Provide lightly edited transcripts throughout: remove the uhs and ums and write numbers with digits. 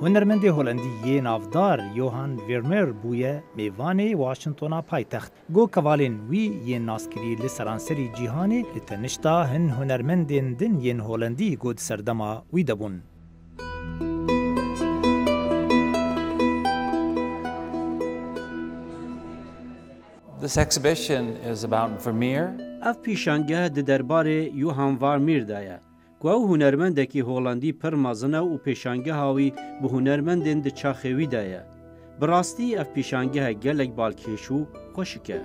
هنرمند هولندی نافدار یوهان ورمر بویه میوان واشنطن پایتخت گو کوالین وی ی ناسکری لسرانسری جیهانی لتنشتا هن هنرمندین دن ین هولندی گود سردما وی دبون. This exhibition is about Vermeer. اف پیشانگه د دربار یوهان ورمیر دایه. گو هنرمندکی هولندی پر مازنه و پیشانگه هاوی به هنرمندین د چاخوی دایه. براستی اف پیشانگه گلک بالکیشو خوشکه.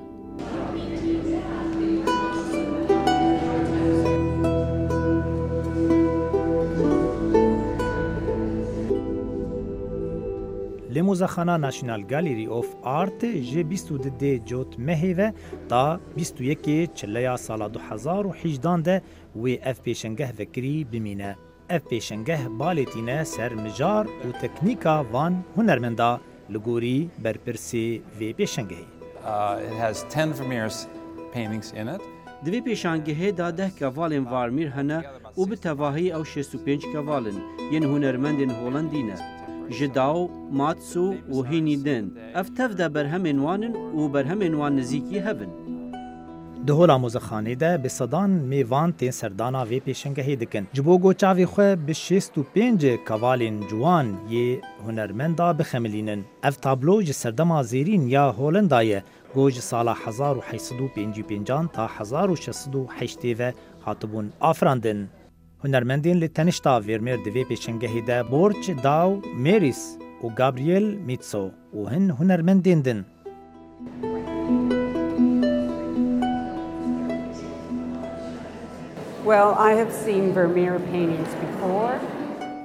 لموزخانه ناشنال گالری آف آرت جه 22 جوت مهیوه تا 21 چلیا سال 2018 ده و اف پیشنگه وکری بمینه. اف پیشنگه بالتینه سر مجار و تکنیکا وان هنرمندا لگوری برپرسی و پیشنگه. It has 10 Vermeer's paintings in it. دوی پیشانگه داده کوالین وارمیر هنه و به تواهی او 65 کوالین ین هنرمندین هولندینه. جداو، ماتسو و هینیدن افتف ده برهم انوانن و برهم انوان نزیکی هبن. دهولا موزخانه ده به صدان میوان تین سردانا و پیشنگهی دکن. جبو گوچاوی خواه به 65 کوالین جوان یه هنرمندا بخملینن. اف تابلو جه سردما زیرین یا هولندایه گوج سالا 1855 تا 1608 و هاتبون آفراندن. هنرمندین لتنشتا ورمیر دوی پیشنگهی ده بورچ داو میریس و گابریل میتسو و هن هنرمندین دن. Well, I have seen Vermeer paintings before.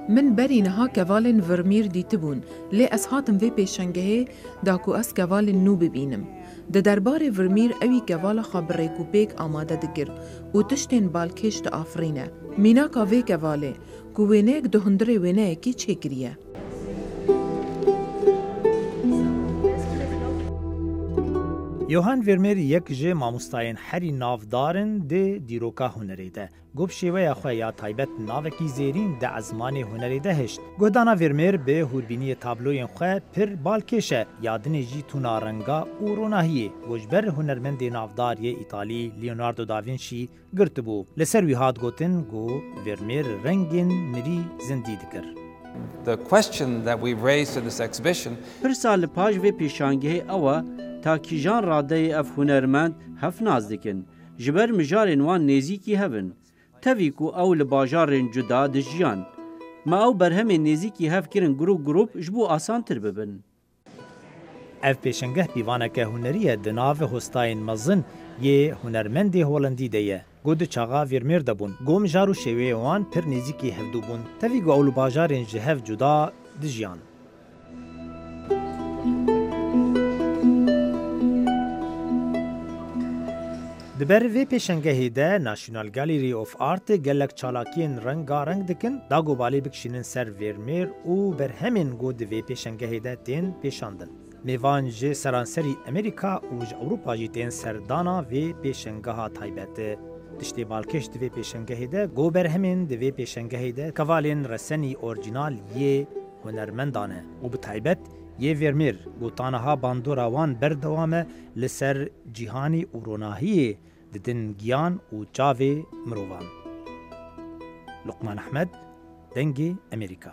من برینها کوالن ورمیر دیتبون لی از هاتم وی پیشنگهی داکو از کوالن نو ببینم. ده دربار ورمیر اوی کوال خبری کوپیک آماده دگر و تشتین بالکش ده آفرینه. مینا کا وی کواله کو وینک ده هندره وینه کی چه کریه. یوهان ورمیر یک جه ماموستاین هری نافدارن ده دیروکا هنری ده. گوب شیوه خواه یا تایبت ناوکی زیرین ده ازمان هنری ده هشت. گودانا ورمیر به هوربینی تابلوین خواه پر بالکشه یادن جی تونا رنگا و روناهیه. گوشبر هنرمند نافداری ایتالی لیوناردو داوینشی گرت بو. لسر وی هاد گوتن گو ورمیر رنگین مری زندی دکر. The question that we've raised in this exhibition پر سال پاج و پیشانگه اوه تا کیجان راده اف هنرمند هف نازدکن. جبر مجارن وان نزیکی هبن. تاویکو او لباجارن جدا دجیان. ما او برهم نزیکی هف کرن گروپ جبو آسان تر ببن. اف پیشنگه بیوانه که هنریه دناو هستاین مزن یه هنرمند هولندی دیه. گود چاقا ورمیر دبون. گوم جارو شوی وان پر نزیکی هفدو بون. تاویکو او لباجارن جهف جدا دجیان. دبر وی پیشنگهی ده ناشنال گالری آف آرت گلک چالاکین رنگارنگ دکن داگو بالی بکشینن سر ورمیر و بر همین گود وی پیشنگهی ده تین پیشاندن. میوان جه سرانسری امریکا و جه اوروپا جی تین سردانا وی پیشنگه ها تایبت. تشتی بالکش دوی پیشنگهی ده گو بر همین دوی پیشنگهی ده کوالین رسنی اورجینال یه هنرمندانه و به تایبت یه ورمیر گوتانها باندورا وان بردوامه لسر جیهانی و روناهی ددن گیان و چاوی مروان. لقمان احمد، دنگی امریکا.